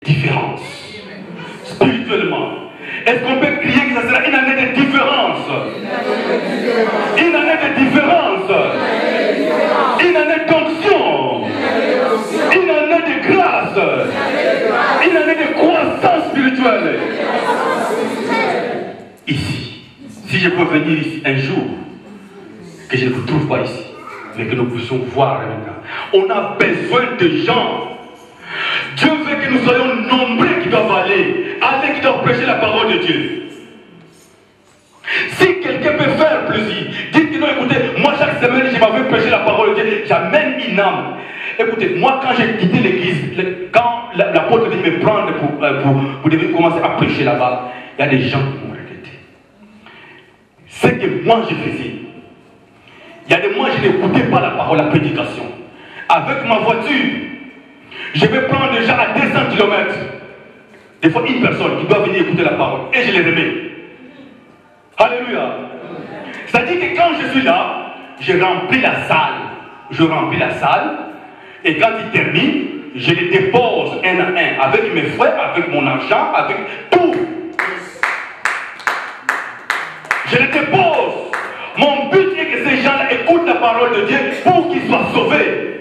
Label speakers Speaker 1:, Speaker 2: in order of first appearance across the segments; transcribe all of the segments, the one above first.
Speaker 1: différence. Spirituellement. Est-ce qu'on peut crier que ça sera une année de différence? Une année de différence. Une année d'onction. Une année de grâce. Une année de croissance spirituelle. Ici, si je peux venir ici un jour, que je ne vous trouve pas ici, mais que nous puissions voir maintenant. On a besoin de gens. Dieu veut que nous soyons nombreux qui doivent aller, qui doivent prêcher la parole de Dieu. Si quelqu'un peut faire plaisir, dites-lui non, écoutez, moi chaque semaine je m'avais prêcher la parole de Dieu, j'amène une âme. Écoutez, moi quand j'ai quitté l'église, quand l'apôtre vient me prendre pour devoir commencer à prêcher là-bas, il y a des gens qui m'ont regretté. Ce que moi je faisais, il y a des mois je n'écoutais pas la parole, la prédication. Avec ma voiture, je vais prendre déjà à 200 km. Des fois une personne qui doit venir écouter la parole et je les remets. Alléluia. C'est-à-dire que quand je suis là, je remplis la salle. Je remplis la salle et quand il termine, je les dépose un à un avec mes frais, avec mon argent, avec tout. Je les dépose. Mon but est que ces gens-là écoutent la parole de Dieu pour qu'ils soient sauvés.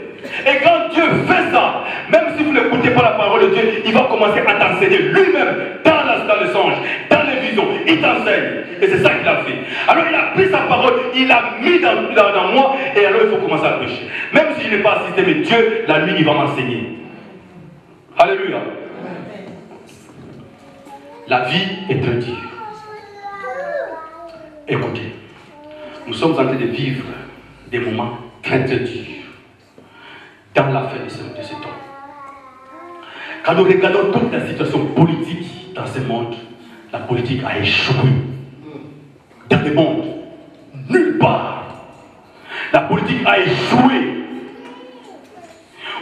Speaker 1: Et quand Dieu fait ça, même si vous n'écoutez pas la parole de Dieu, il va commencer à t'enseigner lui-même dans le songe, dans les visions. Il t'enseigne. Et c'est ça qu'il a fait. Alors il a pris sa parole, il l'a mis dans moi, et alors il faut commencer à prêcher. Même si je n'ai pas assisté, mais Dieu, la nuit, il va m'enseigner. Alléluia. La vie est très dure. Écoutez, nous sommes en train de vivre des moments très très durs dans la fin de ce temps. Quand nous regardons toute la situation politique dans ce monde, la politique a échoué. Dans le monde, nulle part. La politique a échoué.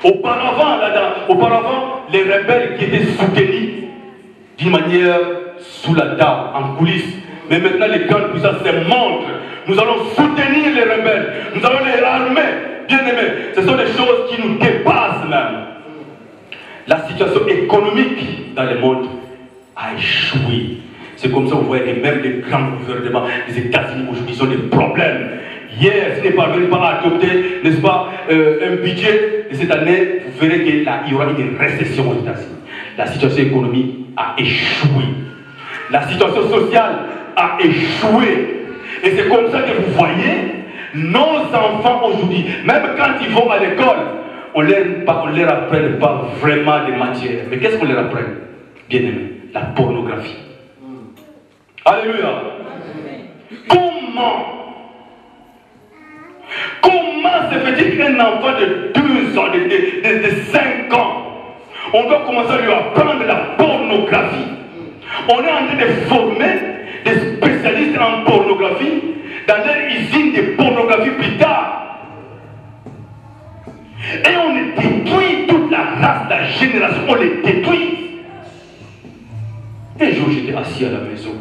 Speaker 1: Auparavant, les rebelles qui étaient soutenus d'une manière sous la table, en coulisses. Mais maintenant, les grandes puissances se montrent. Nous allons soutenir les rebelles. Nous allons les armer. Bien aimés, ce sont des choses qui nous dépassent même. La situation économique dans le monde a échoué. C'est comme ça que vous voyez que même les grands gouvernements des États-Unis aujourd'hui ont des problèmes. Hier, ce n'est pas venu à adopter, n'est-ce pas, un budget de cette année, vous verrez qu'il y aura une récession aux États-Unis. La situation économique a échoué. La situation sociale a échoué. Et c'est comme ça que vous voyez nos enfants aujourd'hui, même quand ils vont à l'école, on leur apprend pas vraiment des matières. Mais qu'est-ce qu'on leur apprend? Bien aimé, la pornographie. Alléluia. Comment se fait-il qu'un enfant de 12 ans, de 5 ans, on doit commencer à lui apprendre la pornographie? On est en train de former des spécialistes en pornographie dans leur usine de pornographie plus tard. Et on détruit toute la race, la génération, on les détruit. Un jour, j'étais assis à la maison.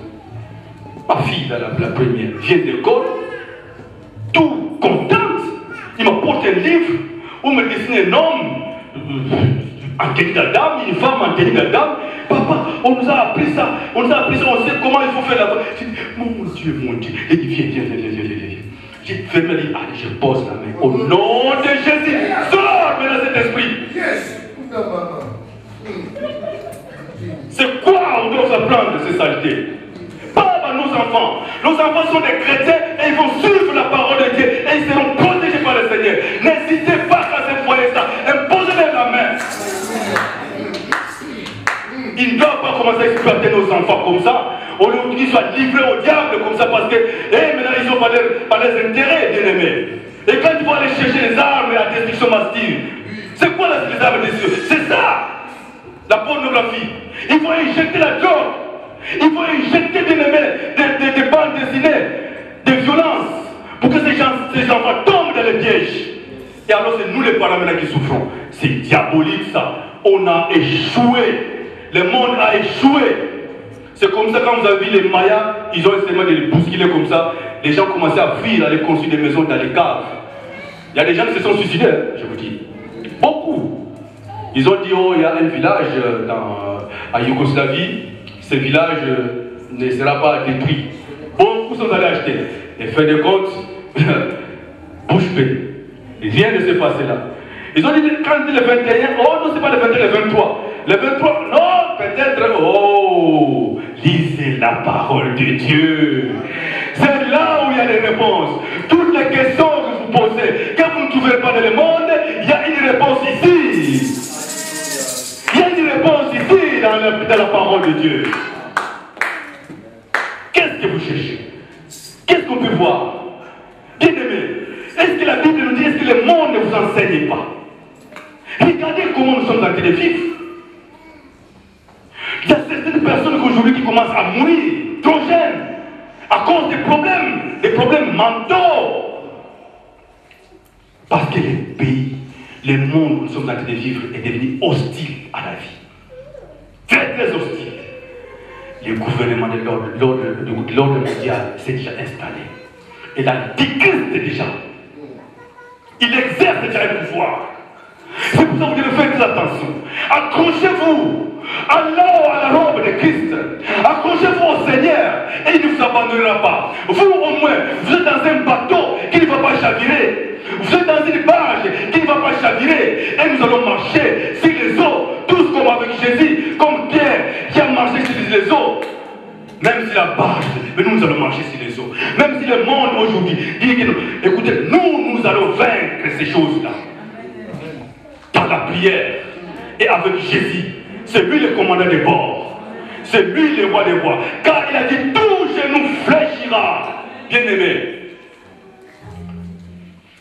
Speaker 1: Ma fille, la première, vient de l'école, tout contente. Il m'apporte un livre où me dessine un homme en tenue d'Adam, une femme en tenue d'Adam. Papa, on nous a appris ça, on sait comment il faut faire la. Je dis, mon Dieu. Il dit, viens. J'ai fermé les yeux, allez, je pose la main. Au nom de Jésus, sors maintenant cet esprit. C'est quoi on doit apprendre de ces saletés? Pas à nos enfants. Nos enfants sont des chrétiens et ils vont suivre la parole de Dieu et ils seront protégés par le Seigneur. N'hésitez pas quand vous voyez ça. Imposez-leur la main. Ils ne doivent pas commencer à exploiter nos enfants comme ça. On leur dit qu'ils soient livrés au diable comme ça parce que maintenant ils ont pas leurs intérêts, bien aimés. Et quand ils vont aller chercher les armes et la destruction massive, c'est quoi les armes des cieux? C'est ça, la pornographie. Il faut injecter la drogue. Il faut injecter, bien aimés, des bandes dessinées, des violences, pour que ces enfants tombent dans les pièges. Et alors c'est nous les parents maintenant qui souffrons. C'est diabolique ça. On a échoué. Le monde a échoué. C'est comme ça quand vous avez vu les Mayas, ils ont essayé de les bousculer comme ça. Les gens commençaient à fuir, à aller construire des maisons dans les caves. Il y a des gens qui se sont suicidés, je vous dis. Beaucoup. Ils ont dit, oh, il y a un village à Yougoslavie, ce village ne sera pas détruit. Bon, où sont allés acheter? Et fin de compte, bouche bée. Rien ne s'est passé là. Ils ont dit, quand dit le 21, oh non, c'est pas le 21, le 23. Le 23, non, peut-être, oh, lisez la parole de Dieu. C'est là où il y a les réponses. Toutes les questions que vous posez, quand vous ne trouverez pas dans le monde, il y a une réponse ici. Il y a une réponse ici dans la parole de Dieu. Qu'est-ce que vous cherchez? Qu'est-ce qu'on peut voir? Bien-aimés, est-ce que la Bible nous dit, est-ce que le monde ne vous enseigne pas? Regardez comment nous sommes en train de vivre. Il y a certaines personnes aujourd'hui qui commencent à mourir, trop jeunes, à cause des problèmes mentaux. Parce que le pays, le monde où nous sommes en train de vivre est devenu hostile à la vie. Très très hostile. Le gouvernement de l'ordre mondial s'est déjà installé. Et l'antichrist déjà. Il exerce déjà un pouvoir. C'est pour ça que vous devez faire très attention. Accrochez-vous à la robe de Christ. Accrochez-vous au Seigneur et il ne vous abandonnera pas. Vous au moins, vous êtes dans un bateau qui ne va pas chavirer. Vous êtes dans une barge qui ne va pas chavirer. Et nous allons marcher sur les eaux, tous comme avec Jésus, comme Pierre qui a marché sur les eaux. Même si la barge, mais nous allons marcher sur les eaux. Même si le monde aujourd'hui dit que nous, écoutez, nous allons vaincre ces choses-là. Dans la prière et avec Jésus. C'est lui le commandant des bords. C'est lui le roi des rois. Car il a dit tout genou fléchira. Bien aimé.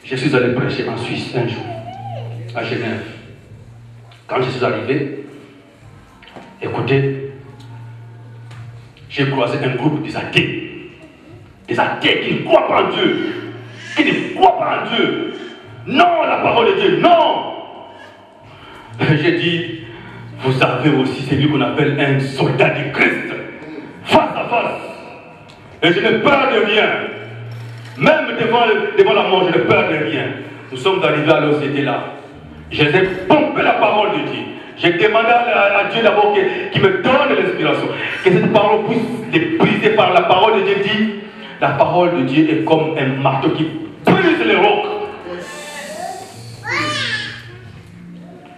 Speaker 1: Je suis allé prêcher en Suisse un jour, à Genève. Quand je suis arrivé, écoutez, j'ai croisé un groupe des athées. Des athées qui ne croient pas en Dieu. Qui ne croient pas en Dieu. Non, la parole de Dieu, non. J'ai dit, vous avez aussi celui qu'on appelle un soldat du Christ. Face à face. Et je n'ai peur de rien. Même devant la mort, je n'ai peur de rien. Nous sommes arrivés à là où c'était là. Je les ai pompé la parole de Dieu. J'ai demandé à Dieu d'abord qu'il me donne l'inspiration. Que cette parole puisse être brisée par la parole de Dieu. Dit, la parole de Dieu est comme un marteau qui brise les rocs.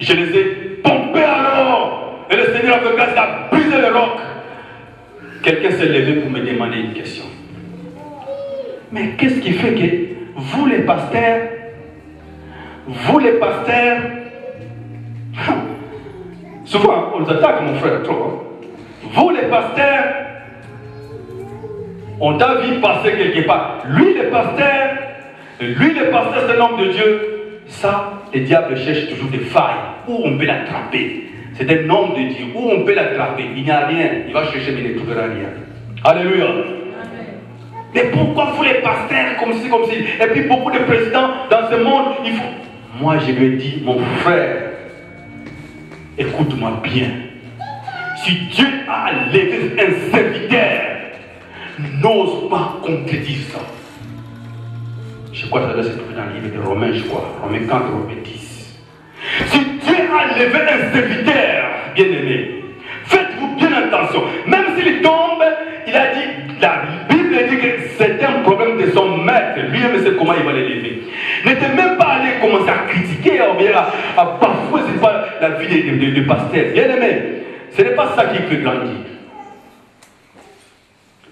Speaker 1: Je les ai pompés alors. Et le Seigneur a fait grâce à briser les rocs. Quelqu'un s'est levé pour me demander une question. Mais qu'est-ce qui fait que vous les pasteurs, souvent on nous attaque mon frère trop. Vous les pasteurs, on t'a vu passer quelque part. Lui le pasteur c'est l'homme de Dieu. Ça, le diable cherche toujours des failles où on peut l'attraper. C'est un homme de Dieu où on peut l'attraper. Il n'y a rien. Il va chercher mais il ne trouvera rien. Alléluia. Mais pourquoi vous les pasteurs comme ci, comme ci? Et puis beaucoup de présidents dans ce monde, il faut... Moi je lui ai dit, mon frère, écoute-moi bien. Si Dieu a levé un serviteur, n'ose pas concrétiser ça. Je crois que ça doit se trouver dans le livre de Romains, je crois. Romains 4, Romains 10. Si Dieu a levé un serviteur, bien aimé, faites-vous bien attention. Même s'il tombe, il a dit, la Bible dit que c'est un problème de son maître. Lui-même sait comment il va l'élever. N'était même pas allé commencer à critiquer, à bafouer, c'est pas la vie de pasteur. Bien aimé, ce n'est pas ça qui fait grandir.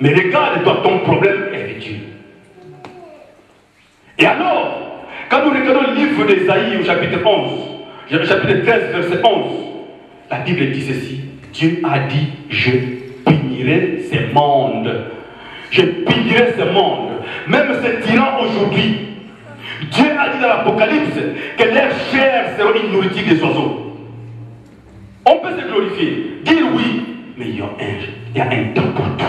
Speaker 1: Mais regarde-toi, ton problème est de Dieu. Et alors, quand nous regardons le livre d'Ésaïe au chapitre 11, chapitre 13, verset 11, la Bible dit ceci. Dieu a dit, je punirai ce monde. Je punirai ce monde. Même ces tyrans aujourd'hui. Dieu a dit dans l'Apocalypse que leur chair sera une nourriture des oiseaux. On peut se glorifier, dire oui, mais il y a un temps pour tout.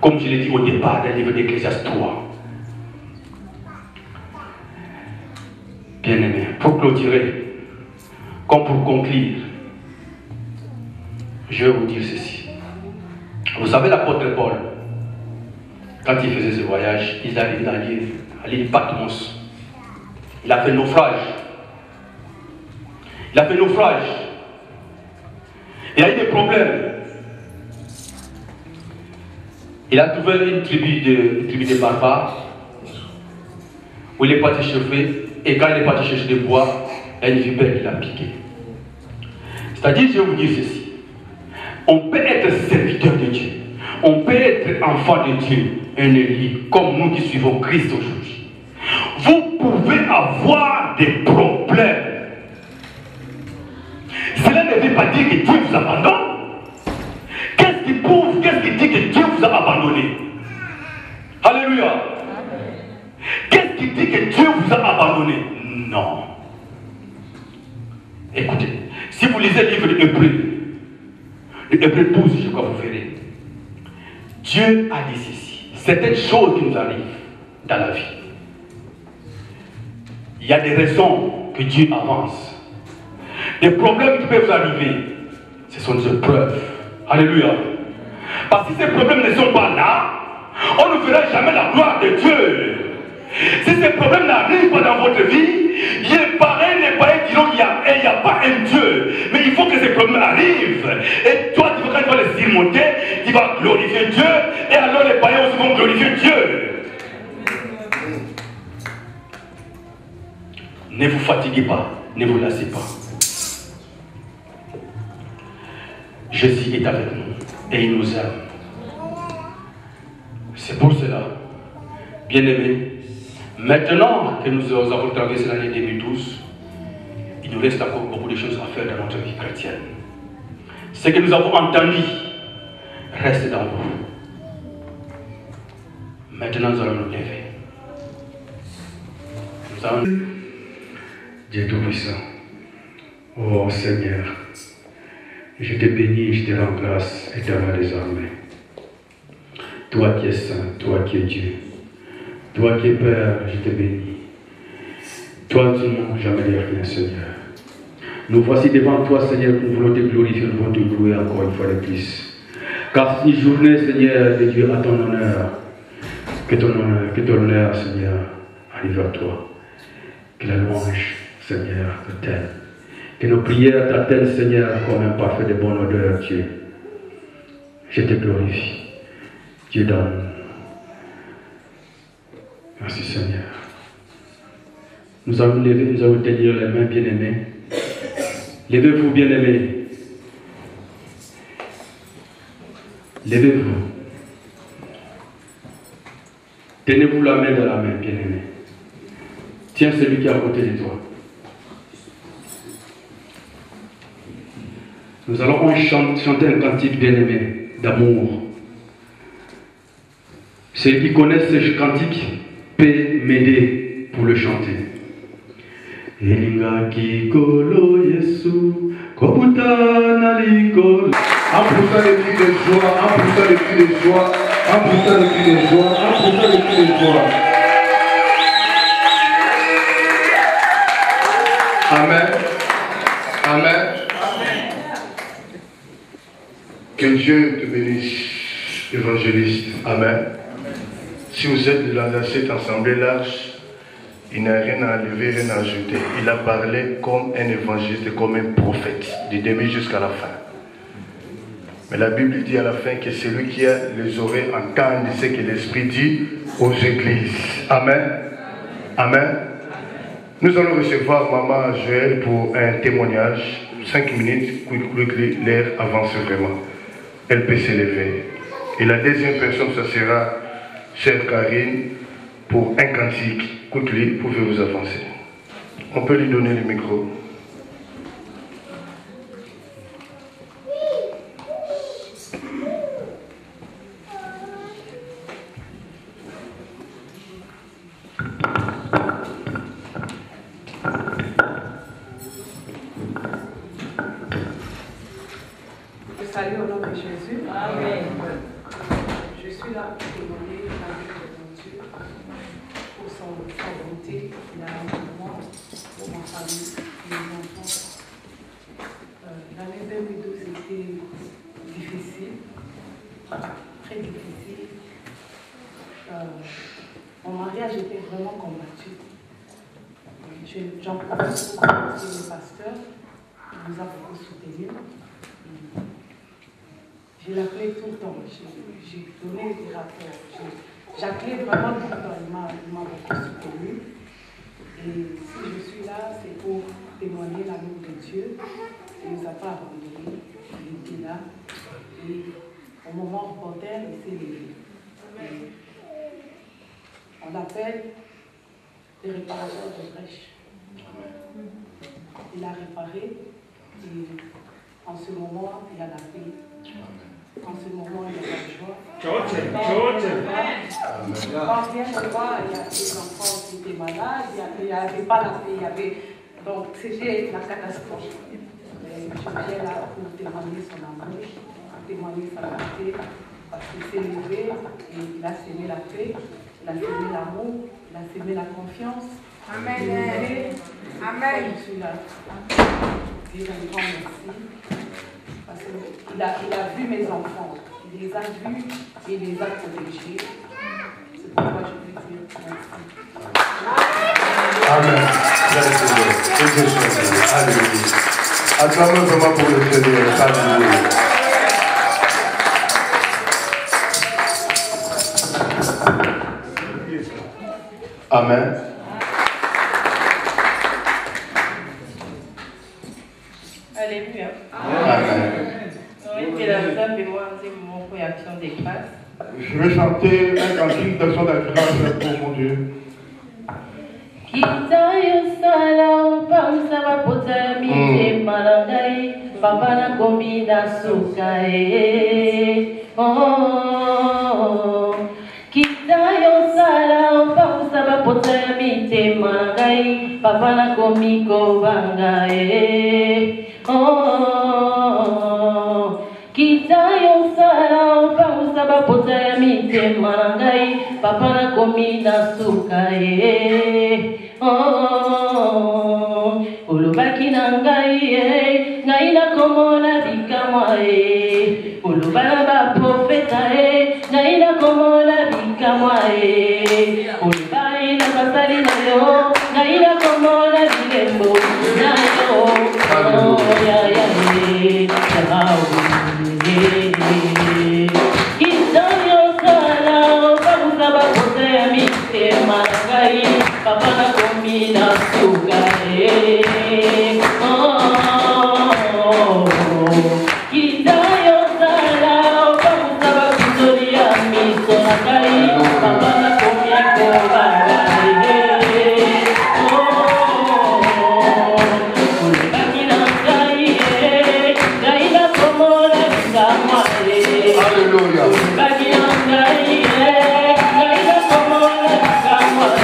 Speaker 1: Comme je l'ai dit au départ dans le livre d'Ecclésiaste 3. Bien-aimé, pour clôturer, comme pour conclure, je vais vous dire ceci. Vous savez, l'apôtre Paul, quand il faisait ce voyage, il est arrivé à l'île Patmos. Il a fait naufrage. Il a fait naufrage. Il a eu des problèmes. Il a trouvé une tribu de barbares où il est parti chauffer, et quand il est parti chercher des bois, il y a une vipère qui l'a piqué. C'est-à-dire, je vais vous dire ceci. On peut être serviteur de Dieu. On peut être enfant de Dieu, un élu, comme nous qui suivons Christ aujourd'hui. Vous pouvez avoir des problèmes. Cela ne veut pas dire que Dieu vous abandonne. Qu'est-ce qui prouve, qu'est-ce qui dit que Dieu vous a abandonné? Alléluia. Qu'est-ce qui dit que Dieu vous a abandonné? Non. Écoutez, si vous lisez le livre de Hébreux 12, je crois que vous verrez. Dieu a dit ceci. Certaines choses qui nous arrivent dans la vie. Il y a des raisons que Dieu avance. Des problèmes qui peuvent arriver, ce sont des épreuves. Alléluia. Parce que ces problèmes ne sont pas là, on ne verra jamais la gloire de Dieu. Si ces problèmes n'arrivent pas dans votre vie, les païens diront qu'il n'y a pas un Dieu. Mais il faut que ces problèmes arrivent. Et toi, quand tu vas les surmonter, tu vas glorifier Dieu. Et alors les païens aussi vont glorifier Dieu. Ne vous fatiguez pas, ne vous lassez pas. Jésus est avec nous et il nous aime. C'est pour cela, bien-aimés, maintenant que nous avons traversé l'année 2012, il nous reste encore beaucoup de choses à faire dans notre vie chrétienne. Ce que nous avons entendu reste dans vous. Maintenant, nous allons nous lever. Nous allons... Dieu Tout-Puissant, oh Seigneur, je te bénis, je te rends grâce éternelle des armées. Toi qui es saint, toi qui es Dieu, toi qui es Père, je te bénis. Toi, tu ne manques jamais de rien, Seigneur. Nous voici devant toi, Seigneur, nous voulons te glorifier, nous voulons te louer encore une fois de plus. Car c'est une journée, Seigneur, de Dieu à ton honneur. Que ton honneur, Seigneur, arrive à toi. Que la louange, Seigneur, t'atteigne. Que nos prières t'atteignent, Seigneur, comme un parfait de bonne odeur, Dieu. Je te glorifie. Dieu donne. Merci, Seigneur. Nous allons nous lever, nous allons tenir les mains, bien-aimés. Levez-vous, bien-aimés. Levez-vous. Tenez-vous la main dans la main, bien-aimés. Tiens celui qui est à côté de toi. Nous allons chanter un cantique bien-aimé d'amour. Ceux qui connaissent ce cantique peuvent m'aider pour le chanter. Elinga kikolo Yesu, koputana likolo.
Speaker 2: En poussant les cris de joie, en poussant les cris de joie, en poussant les cris de joie, en poussant les cris de joie. Amen. Amen. Que Dieu te bénisse, évangéliste. Amen. Si vous êtes dans cette assemblée large, il n'a rien à enlever, rien à ajouter. Il a parlé comme un évangéliste, comme un prophète, du début jusqu'à la fin. Mais la Bible dit à la fin que celui qui a les oreilles entend ce que l'Esprit dit aux églises. Amen. Amen. Nous allons recevoir Maman Joël pour un témoignage. 5 minutes, l'air avance vraiment. Elle peut s'élever. Et la deuxième personne, ce sera chère Karine pour un cantique. Quickly, pouvez-vous avancer. On peut lui donner le micro.
Speaker 3: Je salue au nom de Jésus. Amen. Je suis là pour demander la vie de mon Dieu pour sa bonté, il a pour moi, pour ma famille, mes enfants. L'année 2012 était difficile, très difficile. Mon mariage était vraiment combattu. J'en profite pour remercier le pasteur qui nous a beaucoup soutenu. Je l'appelais tout le temps. J'ai donné des rapports. J'appelais vraiment tout le temps. Il m'a beaucoup soutenu. Et si je suis là, c'est pour témoigner l'amour de Dieu. Il ne nous a pas abandonnés. Il était là. Et au moment opportun, il s'est levé. On l'appelle le réparateur de brèches. Il a réparé. Et en ce moment, il y a la paix. En ce moment, il y a la joie. Quand on vient de voir, il y a des enfants qui étaient malades, il n'y avait pas la paix. Donc, c'était la catastrophe. Et je viens là pour témoigner son amour, pour témoigner sa paix, parce qu'il s'est levé et il a semé la paix, il a semé l'amour, il a semé la confiance. Amen. Amen. Je suis là. Dire un grand merci. Parce qu'il a vu mes enfants, il les a vus et il les a protégés. C'est pourquoi je veux dire merci.
Speaker 2: Amen. Alléluia. Acclamons vraiment pour le Seigneur. Alléluia. Amen.
Speaker 4: Alléluia.
Speaker 2: Amen.
Speaker 4: Oui, c'est la femme de moi, c'est mon point action des grâces.
Speaker 2: Je vais chanter un cantique d'action de grâce pour mon Dieu.
Speaker 4: Kitayo sala pamsa bapota mite malangai papa na kombi na suka oh Kitayo sala pamsa bapota mite malangai papa na kombi ko banga oh Kitayo sala pamsa bapota mite malangai papa na kombi na suka oh, ulubaki na ngai ngai na komona bikamwa ulubana ba profeta ngai na komona bikamwa ulubai na basali na yo ngai na komona bilembo na yo oh ya ya Kitayo sala pabusa bapote mite marangai papa na komi na suka oh Kitayo sala pabusa babitoli ya miso na kai papa na komi ko bangai oh ulibaki na ngai ngai na komona bikamwa
Speaker 2: Alléluia.
Speaker 4: ulibaki na ngai ngai na komona bikamwa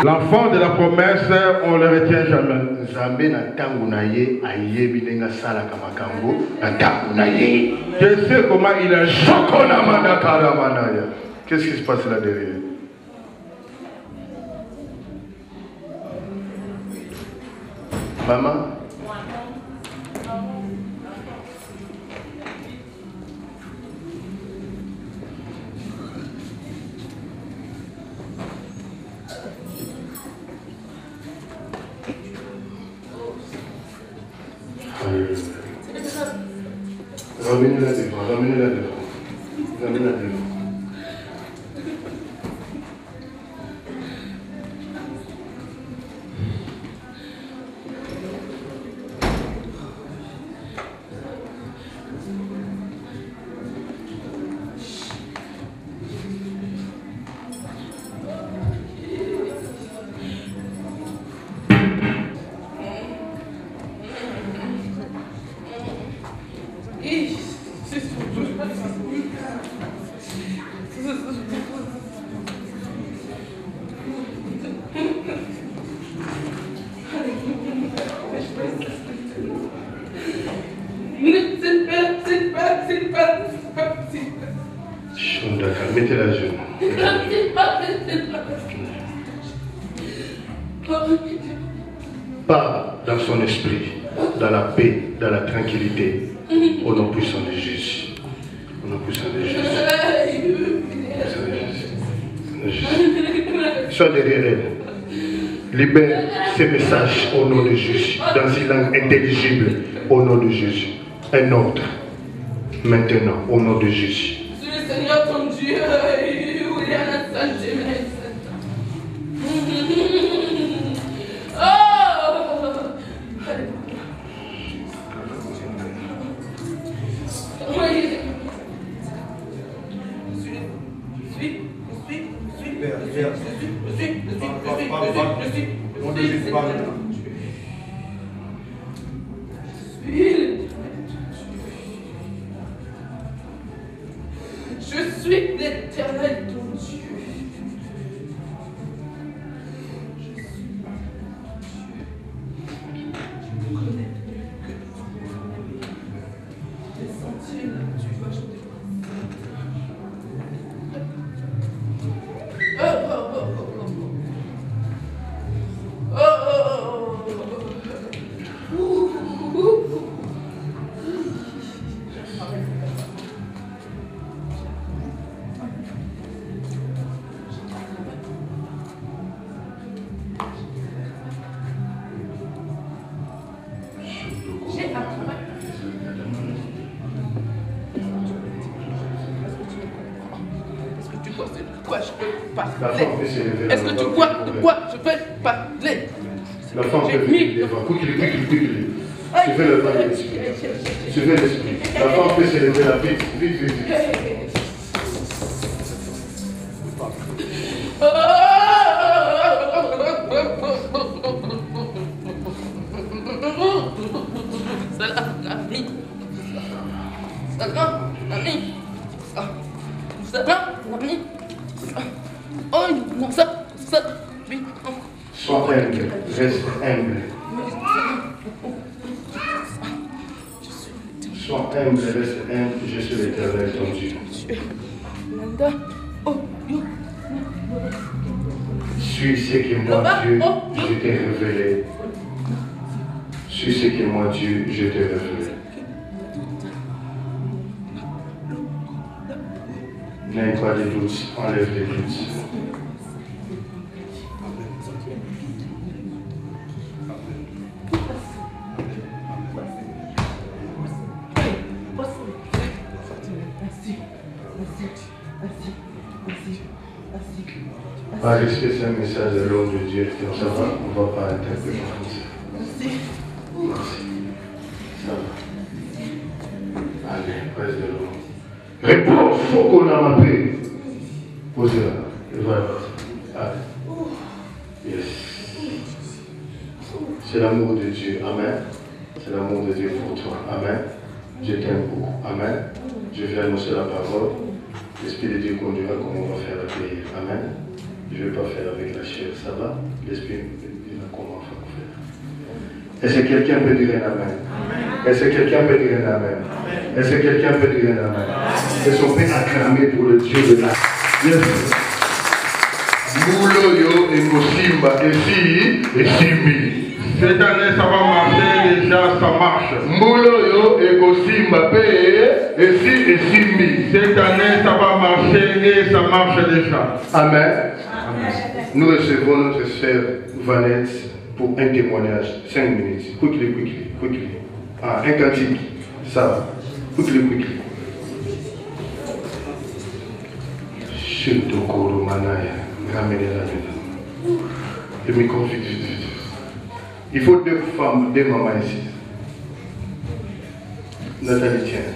Speaker 2: L'enfant de la promesse, on ne le retient jamais. Je sais comment il est choqué. Qu'est-ce qui se passe là derrière? Maman? Ramenez-la devant, ramenez-la devant. Ramenez-la devant. Mettez la jeune. Pas dans son esprit, dans la paix, dans la tranquillité, au nom puissant de Jésus. Au nom puissant de Jésus. Sois derrière elle. Libère ces messages au nom de Jésus, dans une langue intelligible, au nom de Jésus. Un ordre, maintenant, au nom de Jésus.
Speaker 5: Seigneur ton Dieu, où il y a la sagesse. Je suis l'Éternel ton Dieu. Je connais que les sentiers là, tu vas chanter. Est-ce que tu vois de quoi je vais parler?
Speaker 2: L'enfant peut venir devant. Suivez le pas de l'esprit. Suivez l'esprit. L'enfant peut se lever là, vite, vite, vite. Sois humble, reste humble. Sois humble, reste humble, je suis l'Éternel ton Dieu. Suis ce que moi, Dieu, je t'ai révélé. Suis ce que moi, Dieu, je t'ai révélé. N'aie pas de doute, enlève les doutes. Par respect, c'est un message de l'homme de Dieu. Donc ça va, on ne va pas interpréter comme ça. Merci. Merci. Ça va. Allez, presse de l'homme. Réponds, faut qu'on a ma paix. Posez-la. Et voilà. Allez. Yes. C'est l'amour de Dieu. Amen. C'est l'amour de Dieu pour toi. Amen. Je t'aime beaucoup. Amen. Je vais annoncer la parole. L'Esprit de Dieu conduira comment on va faire la prière. Amen. Je ne vais pas faire avec la chair, ça va? L'Esprit dira comment on va faire. Est-ce que quelqu'un peut dire un amen? Est-ce que quelqu'un peut dire un amen? Est-ce que quelqu'un peut dire un amen? Est-ce qu'on peut acclamer pour le Dieu de la... Yes. Mouloyo et Mosimba, et Simi.
Speaker 6: Cette année, ça va marcher, déjà, ça marche.
Speaker 2: Mouloyo et Mosimba, et Simi.
Speaker 6: Cette année, ça va marcher et ça marche déjà.
Speaker 2: Amen. Nous recevons notre sœur Vanette pour un témoignage. 5 minutes. Quickly. Ah, un cantique. Ça va. Quickly. Chutokoro Manaya. Ramenez-la dedans. Le micro vite. Il faut 2 femmes, 2 mamans ici. Nathalie, tiens.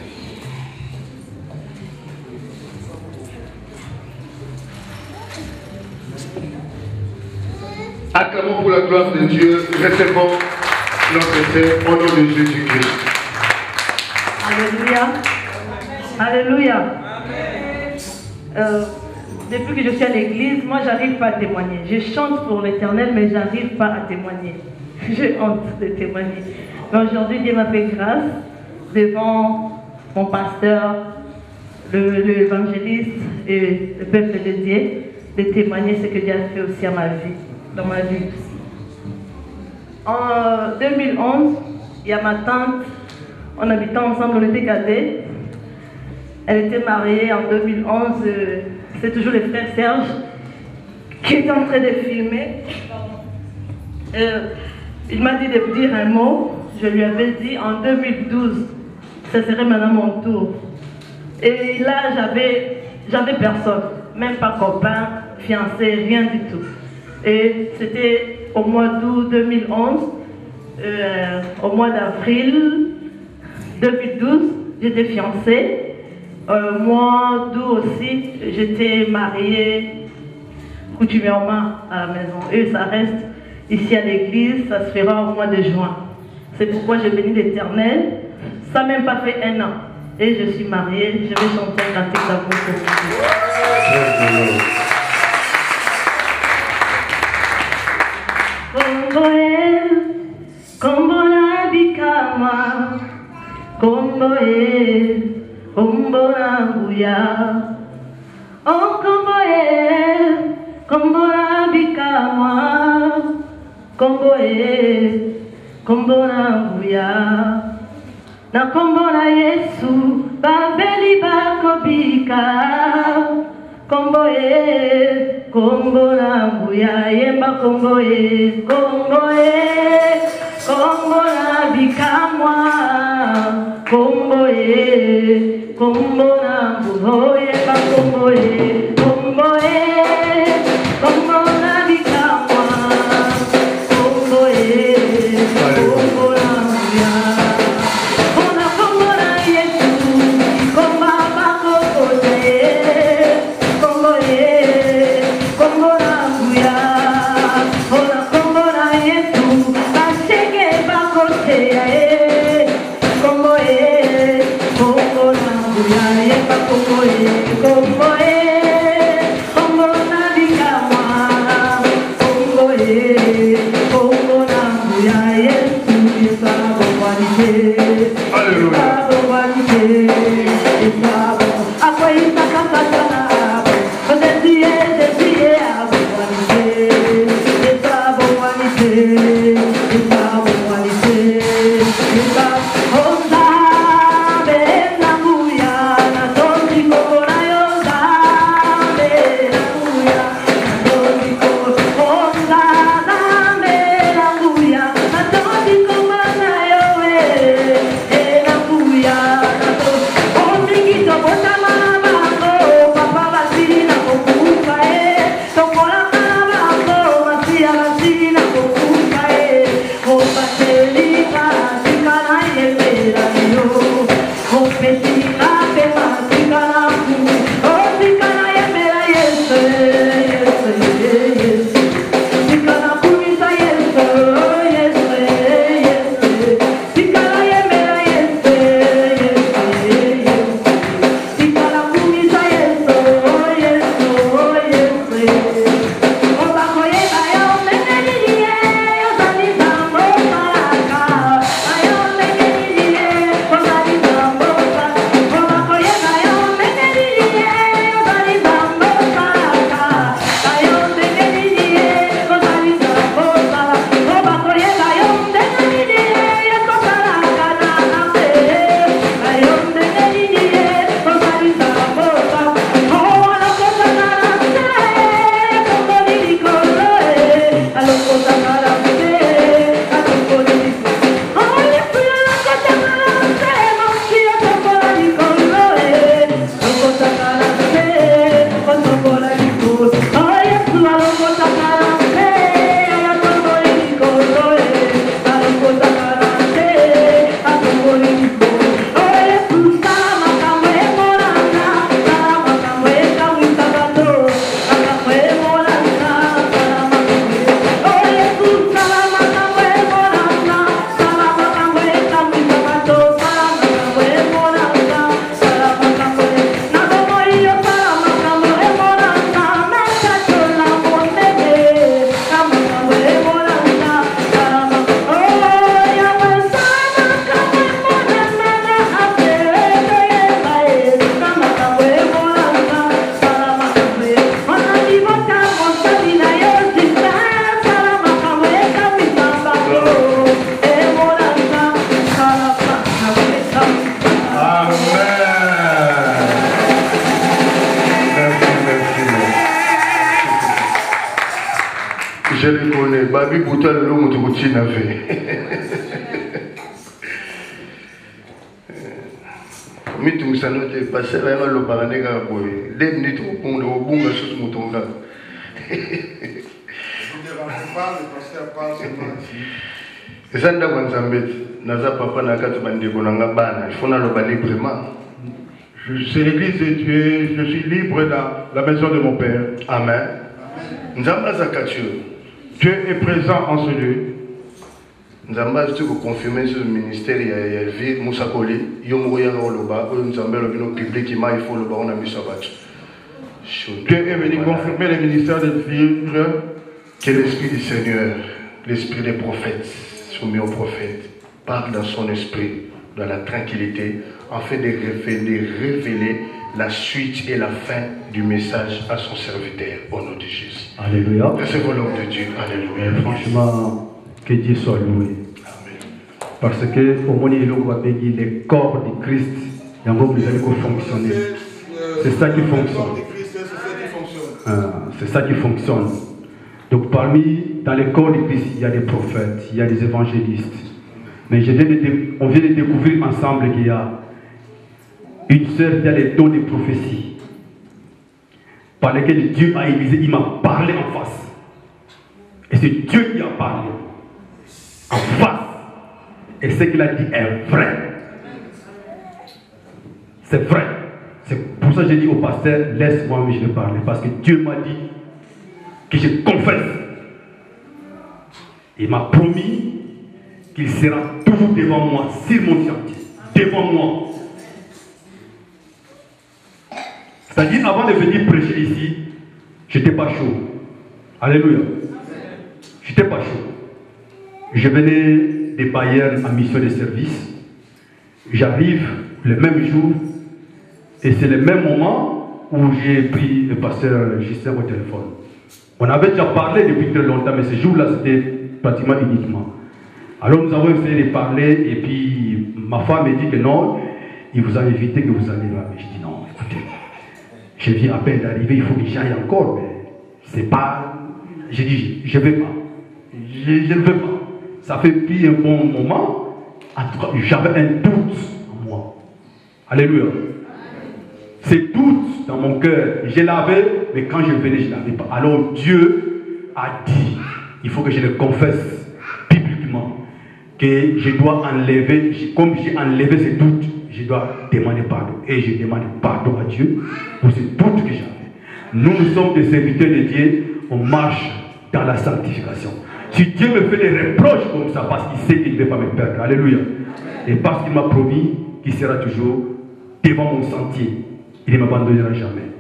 Speaker 2: Acclamons pour la gloire de Dieu. Recevons notre Seigneur au nom de Jésus-Christ.
Speaker 7: Alléluia. Alléluia. Depuis que je suis à l'église, moi, j'arrive pas à témoigner. Je chante pour l'Éternel, mais j'arrive pas à témoigner. J'ai honte de témoigner. Mais aujourd'hui, Dieu m'a fait grâce devant mon pasteur, l'évangéliste et le peuple de Dieu, de témoigner ce que Dieu a fait aussi à ma vie, dans ma vie. En 2011, il y a ma tante, on habitait ensemble, on était cadets. Elle était mariée en 2011, c'est toujours le frère Serge qui est en train de filmer. Il m'a dit de vous dire un mot. Je lui avais dit en 2012, ce serait maintenant mon tour. Et là, j'avais personne, même pas copain, fiancé, rien du tout. Et c'était au mois d'août 2011, au mois d'avril 2012, j'étais fiancée. Mois d'août aussi, j'étais mariée coutumièrement à la maison. Et ça reste ici à l'église, ça se fera au mois de juin. C'est pourquoi je bénis l'Éternel. Ça n'a même pas fait 1 an. Et je suis mariée, je vais chanter un cantique d'amour pour vous. Kombola bikama, kombola buya. Oh kombola bikama, kombola buya. Na kombola Yesu, babeli bakobika. Kombola buya, yemba kombola bikamwa. Kombola buhoye ba kombola bikamwa. Kombola buya. Kombola Yesu, kombola buya. Kombola Yesu, basheke bakote.
Speaker 2: Je les connais. Babi Bouta le long de routine avait. Mais tout ça nous est passé là dans le paradis quand boy. Des minutes au pont de Obunga sur mouton là. Zanda Wanzambet, Naza Papa Nakatu Bande Bonanga Bana, il faut na le librement.
Speaker 6: C'est l'église de Dieu, je suis libre dans la maison de mon Père.
Speaker 2: Amen. Nzamba Zakatio.
Speaker 6: Dieu est présent en ce lieu.
Speaker 2: Nzamba, tu peux confirmer ce ministère, il y a Elvire, Moussa Koli, Yomoya Roloba, Nzamba, le public, il faut le baron à Missabat.
Speaker 6: Dieu est venu confirmer le ministère d'Elvire.
Speaker 2: Que l'esprit du Seigneur, l'esprit des prophètes, soumis aux prophètes, parle dans son esprit, dans la tranquillité, afin de révéler la suite et la fin du message à son serviteur, au nom de Jésus.
Speaker 8: Alléluia.
Speaker 2: Recevons l'homme de Dieu. Alléluia.
Speaker 8: Franchement, que Dieu soit loué.
Speaker 2: Amen.
Speaker 8: Parce que au moment où on va bénir le corps de Christ, il y a un moment où fonctionner. C'est ça qui fonctionne. C'est ça qui fonctionne. Donc dans le corps de Christ, il y a des prophètes, il y a des évangélistes. Mais on vient de découvrir ensemble qu'il y a une sœur qui a les dons de prophétie, par lesquels Dieu a élisé, il m'a parlé en face. Et c'est Dieu qui a parlé en face. Et ce qu'il a dit est vrai. C'est vrai. C'est pour ça que j'ai dit au pasteur, laisse-moi, mais je vais parler. Parce que Dieu m'a dit que je confesse. Il m'a promis qu'il sera toujours devant moi, sur mon chantier, devant moi. C'est-à-dire, avant de venir prêcher ici, je n'étais pas chaud. Alléluia. Je n'étais pas chaud. Je venais de Bayern en mission de service. J'arrive le même jour et c'est le même moment où j'ai pris le pasteur Justin au téléphone. On avait déjà parlé depuis très longtemps, mais ce jour-là, c'était pratiquement uniquement. Alors nous avons essayé de parler et puis ma femme me dit que non, il vous a invité que vous allez là. Mais je dis non, écoutez, je viens à peine d'arriver, il faut que j'aille encore, mais c'est pas... J'ai dit, je ne vais pas. Je ne veux pas. Ça fait plus un bon moment. En tout cas, j'avais un doute en moi. Alléluia. Ce doute dans mon cœur, je l'avais, mais quand je venais, je ne l'avais pas. Alors Dieu a dit, il faut que je le confesse bibliquement, que je dois enlever, comme j'ai enlevé ce doute, je dois demander pardon. Et je demande pardon à Dieu pour ce doute que j'avais. Nous sommes des serviteurs de Dieu, on marche dans la sanctification. Si Dieu me fait des reproches comme ça, parce qu'il sait qu'il ne va pas me perdre, alléluia, et parce qu'il m'a promis qu'il sera toujours devant mon sentier, il ne m'abandonnera jamais.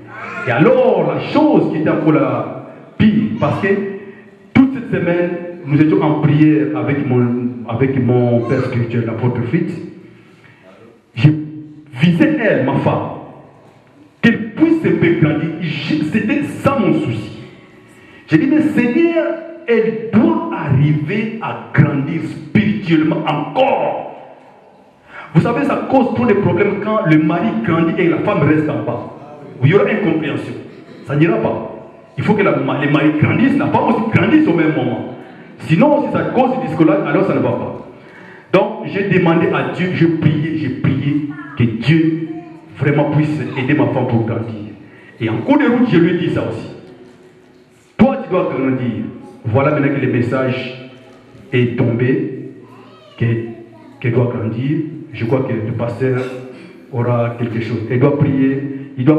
Speaker 8: Et alors, la chose qui était encore la pire, parce que toute cette semaine, nous étions en prière avec mon père spirituel, l'apôtre Fritz. Je visais elle, ma femme, qu'elle puisse se faire grandir. C'était ça mon souci. J'ai dit, mais Seigneur, elle doit arriver à grandir spirituellement encore. Vous savez, ça cause trop de problèmes quand le mari grandit et la femme reste en bas. Il y aura incompréhension. Ça n'ira pas. Il faut que les maris grandissent, la femme aussi grandisse au même moment. Sinon, si ça cause du discolage, alors ça ne va pas. Donc, j'ai demandé à Dieu, j'ai prié que Dieu vraiment puisse aider ma femme pour grandir. Et en cours de route, je lui ai dit ça aussi. Toi, tu dois grandir. Voilà maintenant que le message est tombé, qu'elle doit grandir. Je crois que le pasteur aura quelque chose. Il doit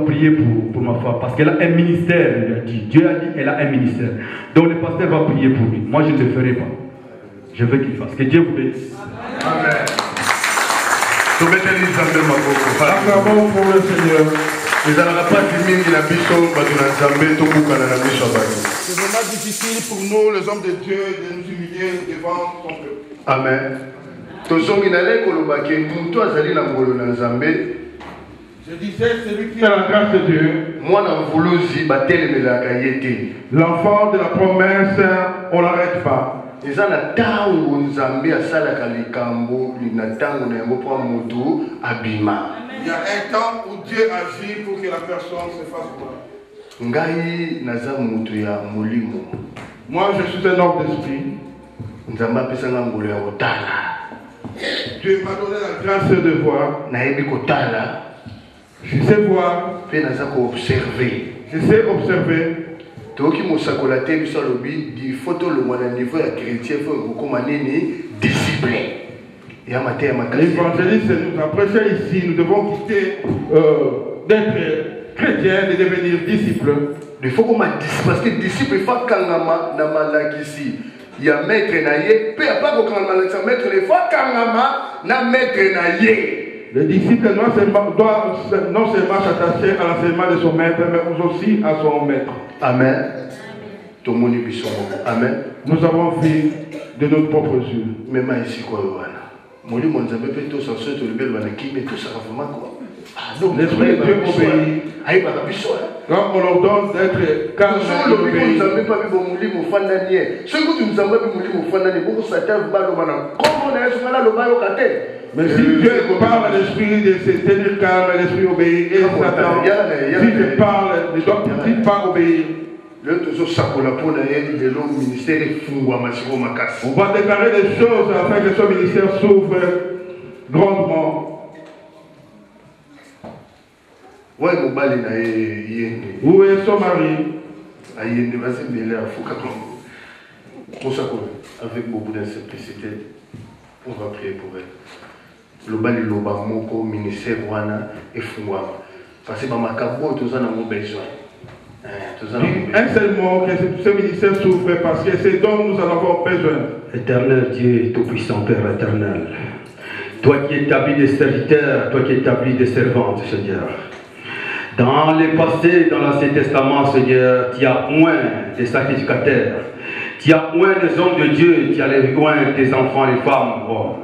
Speaker 8: prier pour ma femme, parce qu'elle a un ministère, il a dit. Dieu a dit qu'elle a un ministère. Donc le pasteur va prier pour lui. Moi, je ne le ferai pas. Je veux qu'il fasse. Que Dieu vous bénisse.
Speaker 6: Amen. Acclamons pour le Seigneur.
Speaker 2: C'est
Speaker 6: vraiment difficile pour nous, les hommes de Dieu, de nous humilier devant son peuple.
Speaker 2: Amen. Je
Speaker 6: disais, celui qui a la grâce de Dieu, l'enfant de la promesse, on ne l'arrête pas.
Speaker 2: Il y a un temps où Dieu
Speaker 6: agit pour que la personne se fasse voir. Moi, je suis un homme d'esprit. Dieu m'a donné la grâce de voir. Je sais voir. Je sais observer. L'évangéliste nous apprécie ici. Nous devons quitter d'être chrétiens et devenir disciples.
Speaker 2: Il faut qu'on m'attisse parce que disciple, il faut qu'on ici. Il y a maître naïe, peu à pas qu'on maître, il faut qu'on maître naïe.
Speaker 6: Le disciple doit non seulement s'attacher à l'enseignement de son maître, mais aussi à son maître.
Speaker 2: Amen. Amen.
Speaker 6: Nous avons vu de notre propre yeux.
Speaker 2: Même ici, quoi,
Speaker 6: l'esprit de Dieu obéit. Quand on leur donne d'être calme, mais si Dieu parle à l'esprit de se tenir calme, l'esprit obéit. Et Satan, si je parle, ne doit-il pas obéir? On va déclarer des choses afin que son ministère s'ouvre grandement.
Speaker 2: Où est
Speaker 6: son mari?
Speaker 2: Avec beaucoup de simplicité, on va prier pour elle. Le bal moko ministère wana et fungwama. Parce que mamakabo tous en avons besoin.
Speaker 6: Un seul mot que ce ministère s'ouvre parce que c'est dont nous en avons besoin.
Speaker 8: Éternel Dieu, tout-puissant Père éternel, toi qui établis des serviteurs, toi qui établis des servantes, Seigneur. Dans le passé, dans l'Ancien Testament, Seigneur, tu as moins des sacrificateurs. Tu Tu as oint des hommes de Dieu, tu as oint tes enfants, les femmes. Oh.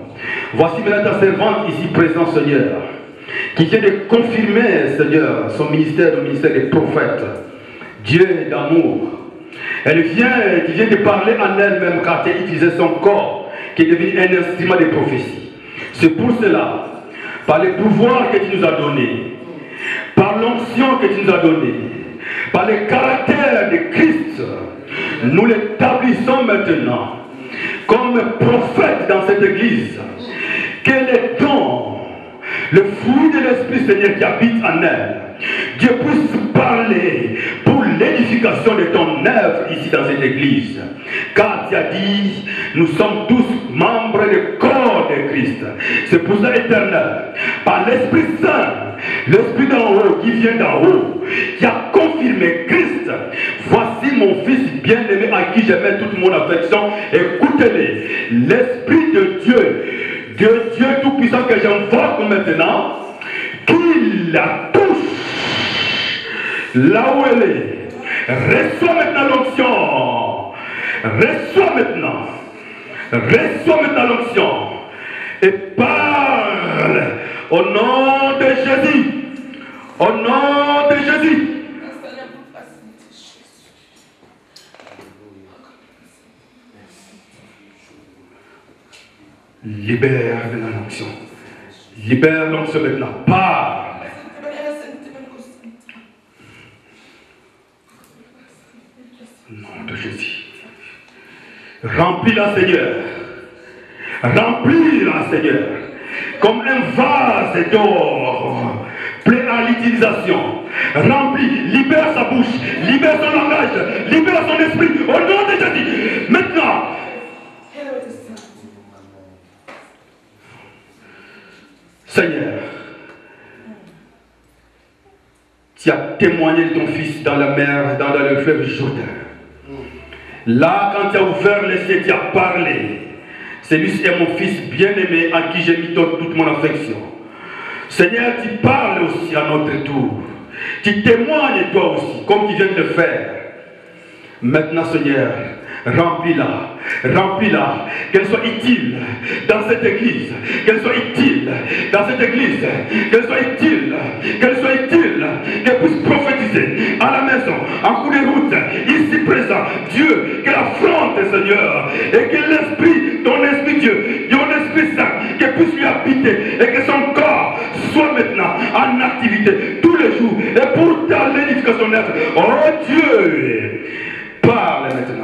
Speaker 8: Voici maintenant ta servante ici présente, Seigneur, qui vient de confirmer, Seigneur, son ministère, le ministère des prophètes. Dieu d'amour. Elle vient de parler en elle-même car tu as utilisé son corps qui est devenu un instrument de prophétie. C'est pour cela, par le pouvoir que tu nous as donné, par l'onction que tu nous as donné, par le caractère de Christ, nous l'établissons maintenant comme prophète dans cette église. Que les dons, le fruit de l'Esprit Seigneur qui habite en elle, Dieu puisse parler pour l'édification de ton œuvre ici dans cette église. Car tu as dit, nous sommes tous membres du corps de Christ. C'est pour ça, Éternel, par l'Esprit Saint, l'Esprit d'en haut qui vient d'en haut, qui a confirmé Christ. Voici mon Fils bien-aimé à qui je mets toute mon affection. Écoutez-les. L'Esprit de Dieu, Dieu Tout-Puissant que j'invoque maintenant, qu'il la touche là où elle est. Reçois maintenant l'onction. Reçois maintenant l'onction. Et parle au nom de Jésus. Au nom de Jésus. Libère l'onction. Libère l'onction maintenant. Parle. Au nom de Jésus. Remplis-la, Seigneur. Remplis-la, Seigneur. Comme un vase d'or. Prêt à l'utilisation. Remplis. Libère sa bouche. Libère son langage. Libère son esprit. Au nom de Jésus. Maintenant. Seigneur, tu as témoigné de ton Fils dans la mer, dans le fleuve Jourdain. Là, quand tu as ouvert les cieux, tu as parlé. Celui-ci est mon Fils bien-aimé à qui j'ai mis toute mon affection. Seigneur, tu parles aussi à notre tour. Tu témoignes toi aussi, comme tu viens de le faire. Maintenant, Seigneur, remplis-la, remplis-la, qu'elle soit utile dans cette église, qu'elle soit utile dans cette église, qu'elle soit utile, qu'elle puisse prophétiser à la maison, en cours de route, ici présent, Dieu, qu'elle affronte, Seigneur, et que l'Esprit, ton Esprit Dieu, ton Esprit Saint, qu'elle puisse lui habiter, et que son corps soit maintenant en activité tous les jours, et pour ta l'édification de l'œuvre. Oh Dieu, parle maintenant.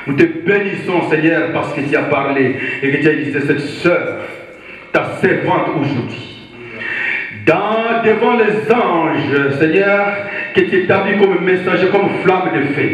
Speaker 8: Nous te bénissons, Seigneur, parce que tu as parlé et que tu as utilisé cette sœur, ta servante aujourd'hui. Devant les anges, Seigneur, que tu établis comme messager, comme flamme de feu.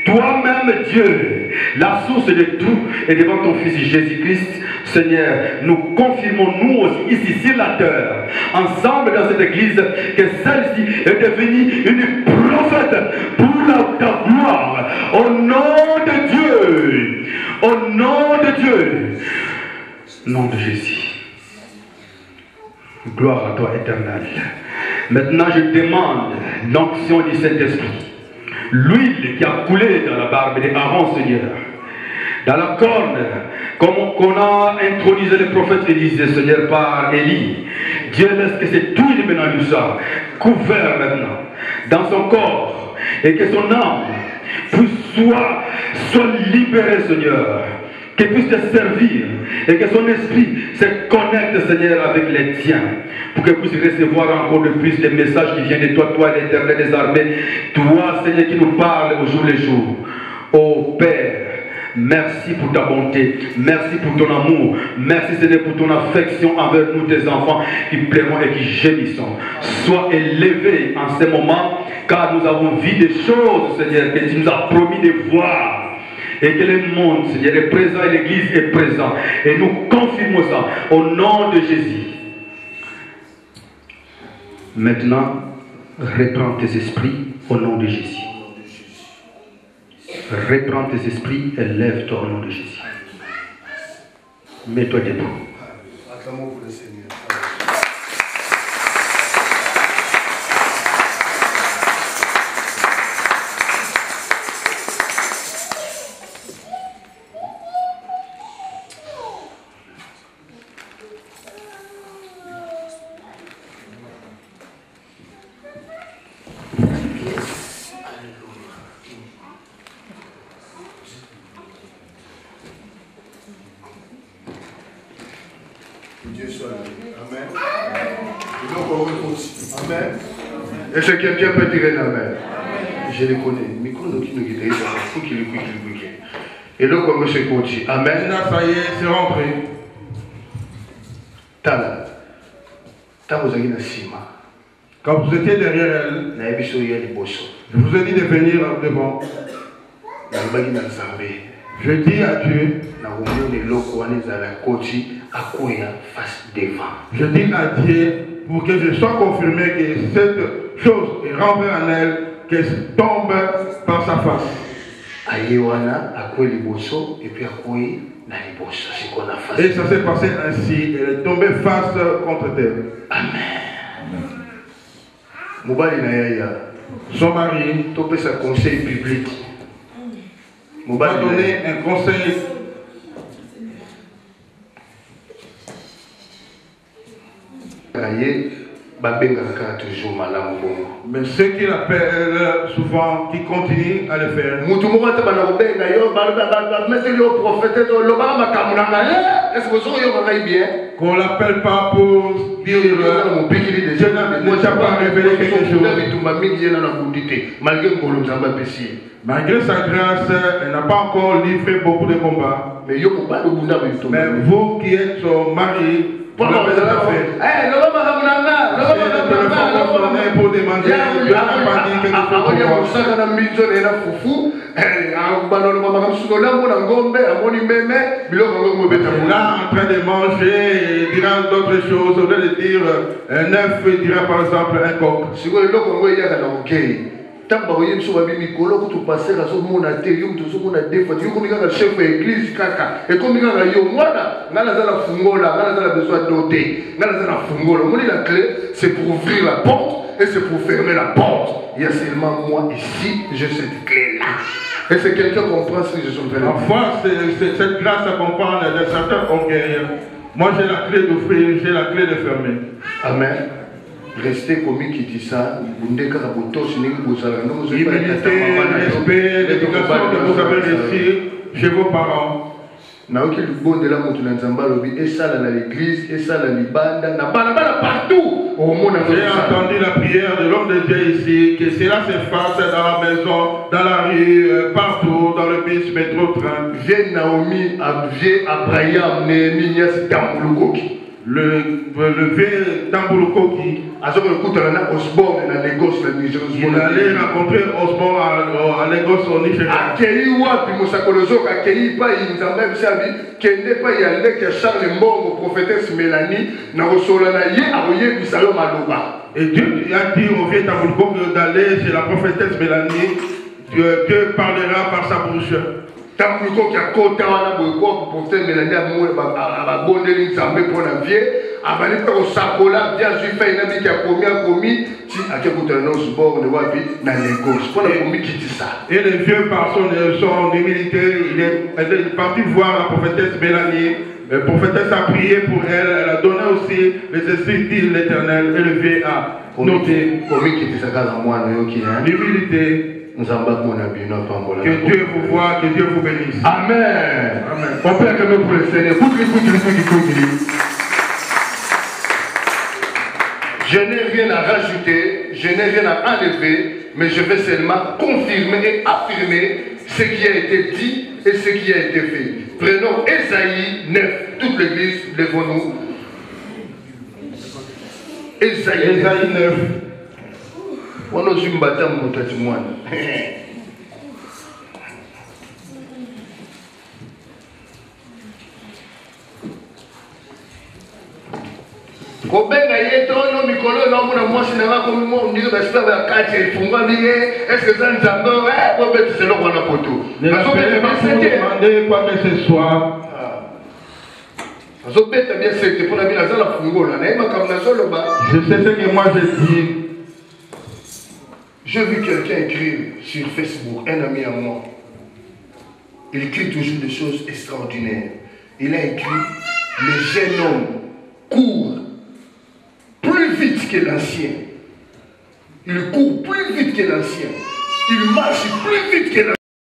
Speaker 8: Toi-même, Dieu, la source de tout, et devant ton Fils Jésus-Christ, Seigneur, nous confirmons, nous aussi, ici sur la terre, ensemble dans cette église, que celle-ci est devenue une prophète pour ta gloire. Au nom de Dieu, au nom de Dieu, nom de Jésus. Gloire à toi, éternel. Maintenant, je demande l'onction du Saint-Esprit. L'huile qui a coulé dans la barbe d'Aaron, Seigneur. Dans la corne, comme on a intronisé le prophète Élisée, Seigneur, par Élie. Dieu laisse que cette huile maintenant lui soit couverte maintenant dans son corps et que son âme soit libérée, Seigneur. Qu'elle puisse te servir et que son esprit se connecte, Seigneur, avec les tiens, pour qu'elle puisse recevoir encore de plus les messages qui viennent de toi, toi l'Éternel des armées, toi, Seigneur, qui nous parle au jour le jour. Ô Père, merci pour ta bonté, merci pour ton amour, merci, Seigneur, pour ton affection envers nous, tes enfants, qui pleurons et qui gémissons. Sois élevé en ce moment, car nous avons vu des choses, Seigneur, que tu nous as promis de voir. Et que le monde, Seigneur, est présent et l'Église est présente. Et nous confirmons ça au nom de Jésus. Maintenant, reprends tes esprits au nom de Jésus. Reprends tes esprits et lève-toi au nom de Jésus. Mets-toi debout.
Speaker 2: Acclamons pour le Seigneur. Dieu soit loué. Amen. Amen. Est-ce que quelqu'un peut dire un amen? Je les connais. Mais quand on dit qu'il y a des gens qui le couillent. Et donc, on se continue. Amen.
Speaker 6: Ça y est, c'est rentré.
Speaker 2: Tala. Tala, vous avez une cima.
Speaker 6: Quand vous étiez derrière elle, je vous ai dit de venir devant. Je dis à Dieu, je dis à Dieu pour que je sois confirmé que cette chose est rentrée en elle, qu'elle tombe par sa face. Et ça s'est passé ainsi, elle est tombée face contre terre.
Speaker 2: Amen.
Speaker 6: Son mari
Speaker 2: un conseil public.
Speaker 6: m'a donné un conseil. Mais ceux qui l'appellent souvent, qui continuent à le faire. Qu'on l'appelle pas pour dire je ne t'ai pas révélé quelque chose. Malgré sa grâce, elle n'a pas encore livré beaucoup de combats. Mais vous qui êtes son mari, vous l'avez déjà fait. Pour demander, là, en train de manger, il dira d'autres choses, au lieu de dire un œuf, il dira par exemple un coq.
Speaker 2: Tant que vous avez mis Mikolo, vous passez à ce moment-là, vous avez des fois, vous avez chef de l'église, et comme vous avez moi, vous avez besoin d'ôter, vous avez la clé, c'est pour ouvrir la porte et c'est pour fermer la porte. Il y a seulement moi ici, j'ai cette clé-là. Et c'est quelqu'un qui comprend ce que je suis en train de dire.
Speaker 6: Parfois, c'est cette grâce à comprendre de certains orgueils. Moi, j'ai la clé d'ouvrir, j'ai la clé de fermer.
Speaker 2: Amen. Restez comme qui dit ça, humilité,
Speaker 6: respect, l'éducation que vous avez reçue chez vos parents.
Speaker 2: J'ai entendu
Speaker 6: la prière de l'homme de Dieu ici, que cela se fasse dans la maison, dans la rue, partout, dans le bus, métro, train.
Speaker 2: J'ai Naomi, Abraham, Néhémias, Tambulukoki.
Speaker 6: Le vieux Tambulukoki.
Speaker 2: Il
Speaker 6: allait rencontrer Osborne à Lagos au Nigeria. Et Dieu a dit au vieux Tambulukoki d'aller chez la prophétesse Mélanie. Dieu parlera par sa bouche.
Speaker 2: Tambulukoki a kota wana boyko porter Mélanie a bondeli nzambe pona vie abali pe osakola bien juif ina bi a commis ti akekuta no sport ne wapi na Lagos pona komi kiti ça.
Speaker 6: Et le vieux par son humilité, il est parti voir la prophétesse Mélanie. La prophétesse a prié pour elle, elle a donné aussi les esprits de l'Éternel et le vieux a noté l'humilité. Que Dieu vous voie, que Dieu vous bénisse.
Speaker 2: Amen.
Speaker 6: Amen.
Speaker 2: On peut acclamer pour le Seigneur. Je n'ai rien à rajouter, je n'ai rien à enlever, mais je vais seulement confirmer et affirmer ce qui a été dit et ce qui a été fait. Prenons Ésaïe 9, toute l'église, levons-nous. Ésaïe 9. On a eu un baptême pour tout le monde. Kobenga yeto no mikolo no muna mwasi na ngako mo ndizo ba spa ba kati ifungwa biye est-ce que ça nzambo ko betu selo kwa na poto
Speaker 6: nazo demander quoi que ce soit
Speaker 2: nazo beta bien c'est pour la bien za la fungola na ema comme na solo ba
Speaker 6: je sais ce que moi je dis.
Speaker 2: J'ai vu quelqu'un écrire sur Facebook, un ami à moi. Il écrit toujours des choses extraordinaires. Il a écrit le jeune homme court plus vite que l'ancien. Il court plus vite que l'ancien. Il marche plus vite que l'ancien.